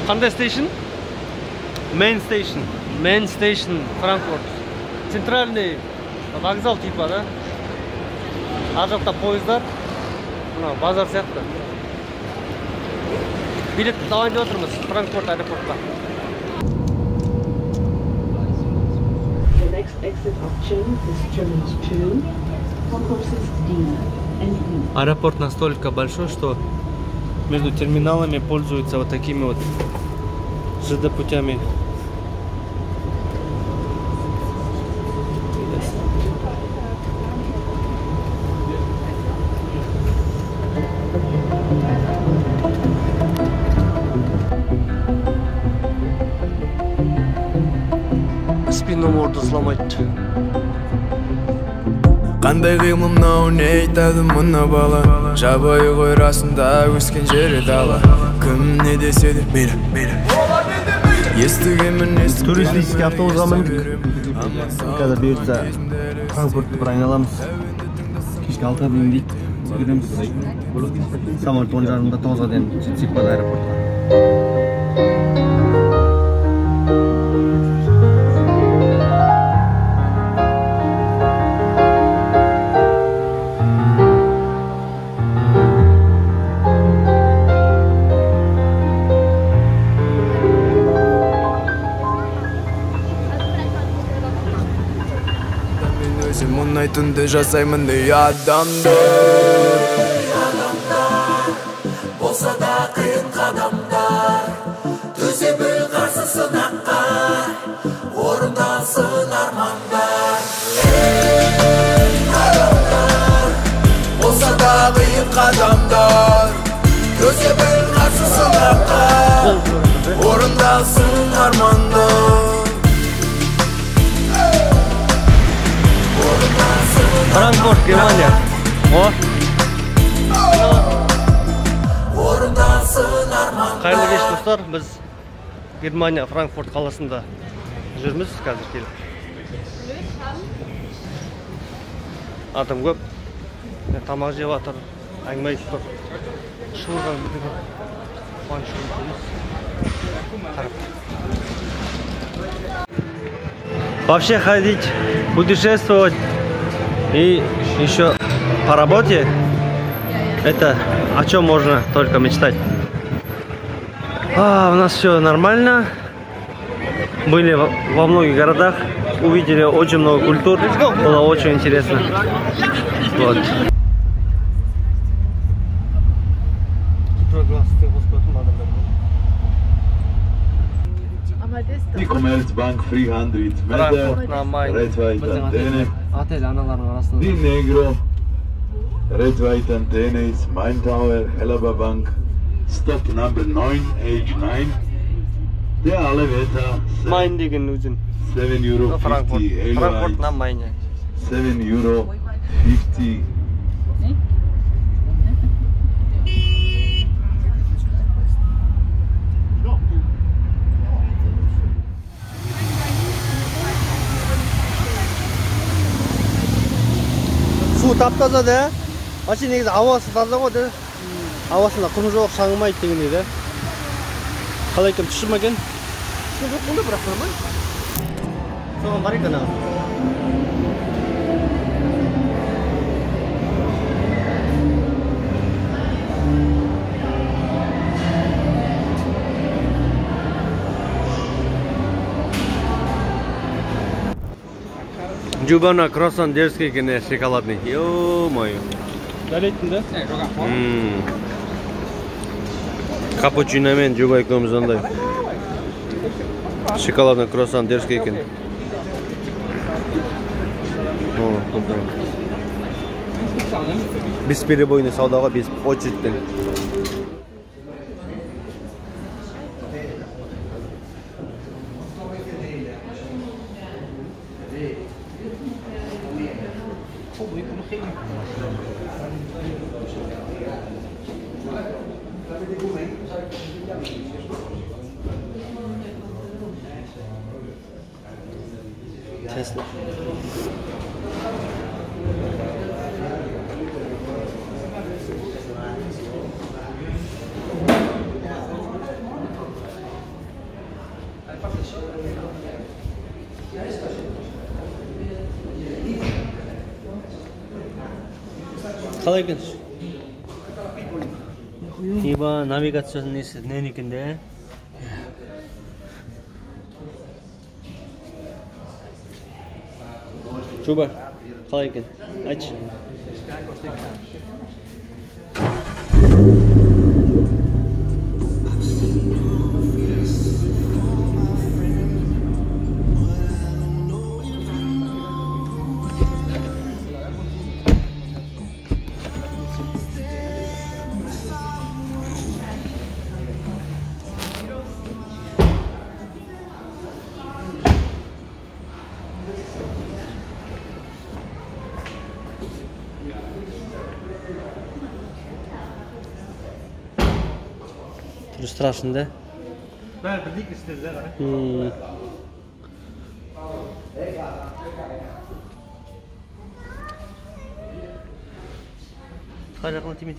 Qanday station? Main station. Main station Frankfurt. Центральный вокзал типа, да? Ар жақта поездар. Мына базар сияқты. Билетті алайын деп отырмыз Франкфурт аэропортқа. The next exit option is Terminal 2, concourses D and E. Аэропорт настолько большой, что между терминалами пользуются вот такими вот ЖД путями. Спину морду сломать. Қандай қимыл мынау, не айтады мына бала? Жабайы ғой расында өскен жері дала. Кім не десе де мейлі, мейлі. Естігенмін, Туристический автобусға міндік. Қазір бұйыртса Франкфуртты бір айналамыз. Кешкі 6-ға дейін дейді. Жүреміз. Самолет 10:30-да 9-ға дейін жетсек болады аэропортқа. мұндай түнді жасаймын дей адамдар. Болса да қиын қадамдар, төзе біл қарсы сынаққа, орындалсын армандар. Адамдар, болса да қиын қадамдар, төзе біл қарсы сынаққа, орындалсын армандар. Франкфурт, Германия. О! Қайырлы кеш достар, біз Германия, Франкфурт қаласында жүрміз қазір келіп. Адам көп, тамақ жеп жатыр, әңгіме айтып тұр. Шуырған біздің қуанышын көреміз. Қарап. Вообще ходить, путешествовать и еще по работе, это о чем можно только мечтать. У нас все нормально. Были во многих городах, увидели очень много культур, было очень интересно. Вот. Die Commerzbank 300 meter, redwijd antenne. Die Negro, redwijd antenne is Main Tower, Helaba Bank. Stop number 9, age 9. De elevator. Main деген өзін. €7.50. Frankfurt на Майне. €7.50. Су тап-таза да. Вообще негізі ауасы таза ғой да. Ауасында құм жоқ, шаңымайды деген еді. Қалай екен, тұшыр ма екен? Тұшыр жоқ болды, бірақ нормально. Соған бар екен ағы. Джубана круассан дерзкий екен, шоколадный. Ё-моё. Дәлеттің да? Капучиномен жуба екеуміз ондай. Шоколадный круассан дерзкий екен. Бесперебойный саудаға без очередьтен. Tesla. қалай екен? Иба навигацияның несі не екен де? Жоба, қалай екен? Айтшы. Страшно, да? Да, бірдей істер, да, қарай. Қай жақына тиме.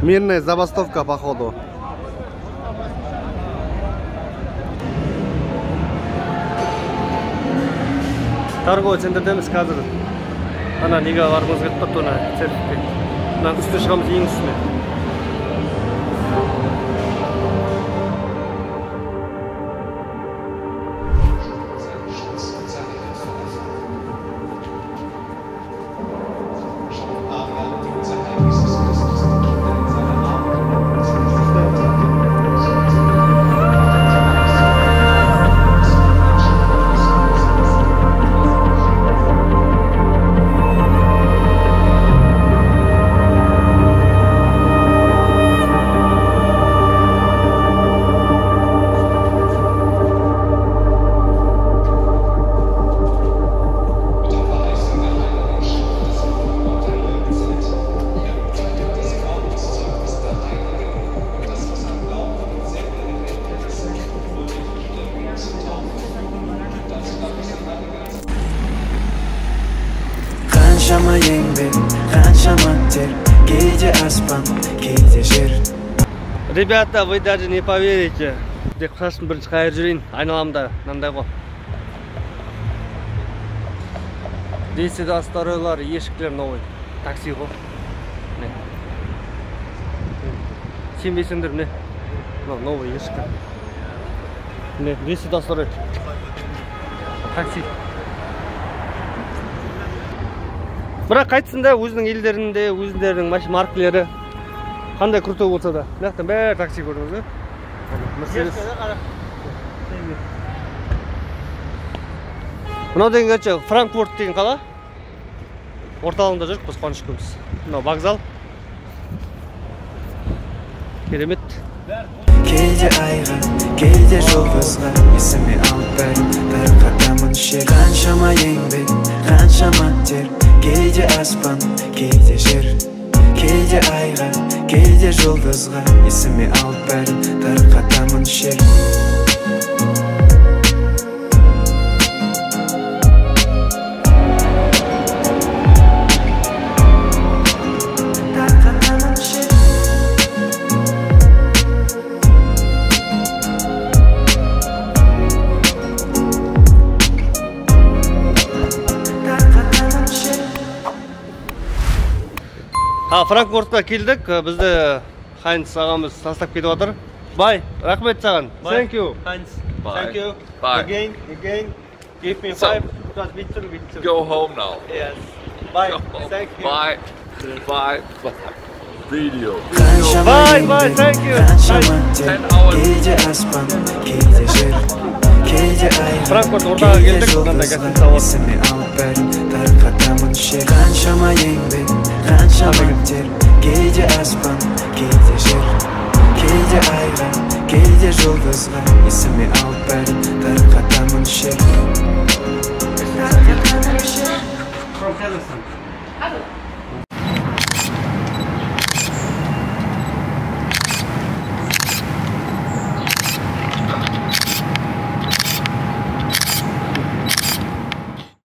Мирная забастовка, походу. Торговый центрдеміз қазір. Ана неге барғымыз кетіп тұрды оны церквке. Мына үсті шығамыз ең үстіне. Қаншама еңбек, қаншама тер, кейде аспан, кейде жер. Ребята, вы даже не поверите. Деп қашын бірінші қайыр жүрейін, айналамда мынандай ғой. Рейсида старойлар, ешіктер новый. Такси ғой. Сенбейсіңдер, міне. Новый ешкі. Міне, рейсида старой. Такси. Бірақ қайтсында өзінің елдерінде, өзіндерінің маркілері қандай крутой болса да. Мынақтан бәрі такси көрдіңіз, Мерседес. Мынау деген қанша Франкфурт деген қала. Орталығында жүріп, біз қуаныш көміз. Мынау вокзал. Керемет. Кейде айға, кейде жұлдызға, есіме алып бәрін тарқатамын шер. Қаншама еңбек, қаншама тер, кейде аспан, кейде жер. Кейде айға, кейде жұлдызға, есіме алып бәрін тарқатамын шер. Франкфуртқа келдік, бізді Хайнц ағамыз тастап кетіп отыр. Бай, рахмет саған. Thank you. Хайнц. Thank you. Bye. Again. Give me 5. Because we took. Go home now. Yes. Bye. Thank you. Bye. Bye. Video. Bye bye. Thank you. 10 hours. Gece aspan, gece jir, gece ayran, Frankfurt orada geldik, buradan da gelsin sağ ol. İsmi Alper, tarkatamın şir. Kanşama yengbek, kanşama ter. Gece aspan, gece jir, gece ayran, gece жұлдызға. İsmi Alper, tarkatamın şir. From Kazakhstan.